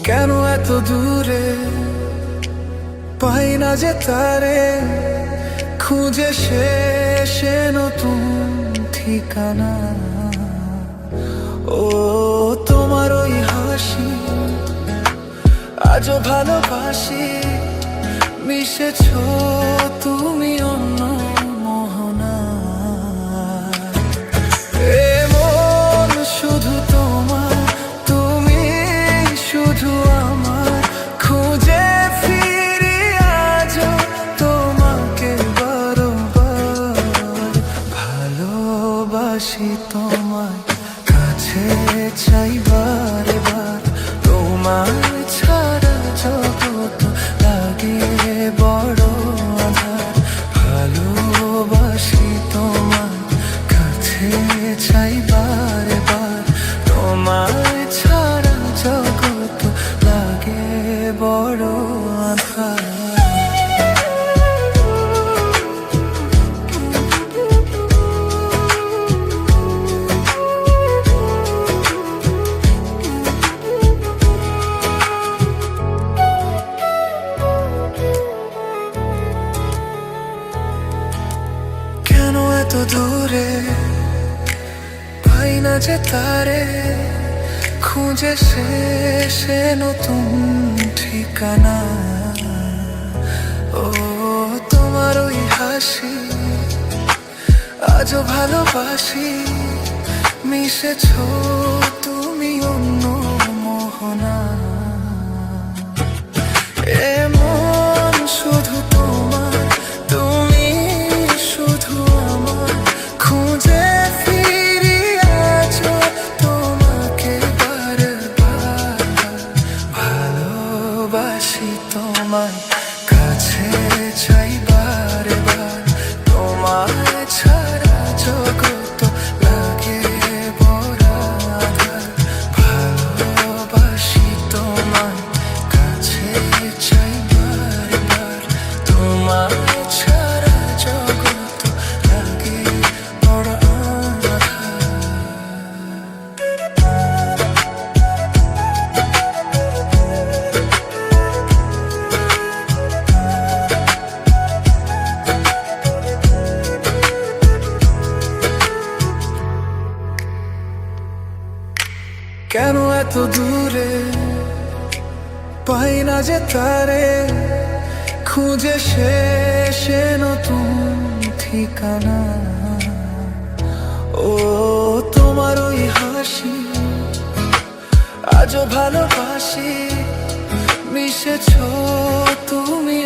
কেন এত দূরে পাই না যে তারে, খুঁজে শেষে নতুন ঠিকানা। ও তোমার ওই হাসি আজও ভালোবাসি, মিশেছ তুমি অন্য মোহনা। এ মন শুধু তোমার, তুমি শুধু আমার, খুঁজে ফিরি আজও তোমাকে বারবার। ভালোবাসি তোমায়, কাছে চাই বারে বার, তোমায় ছাড়া জগৎ লাগে বড় আঁধার। ভালোবাসি তোমায়, কাছে চাই বারে বার, তোমায় ছাড়া জগৎ লাগে বড় আঁধার। এত দূরে পাই না যে তারে, খুঁজে শেষে নতুন ঠিকানা। ও তোমার ওই হাসি আজও ভালোবাসি, মিশেছ তুমি অন্য মোহনা। এ মন শুধু তোমার, তুমি শুধু আমার, খুঁজে ফিরি আজও তোমাকে বারবার। ভালোবাসি তোমায়, কাছে চাই বারে বার, তোমায় ছাড়া জগৎ লাগে বড় আঁধার। ভালোবাসি তোমায়, কাছে চাই বারে বার, তোমায় ছাড়া জগৎ লাগে বড় আঁধার। কেন এত দূরে পাই না যে তারে, খুঁজে শেষে নতুন ঠিকানা। ও তোমার ওই হাসি আজও ভালোবাসি, মিশেছ তুমি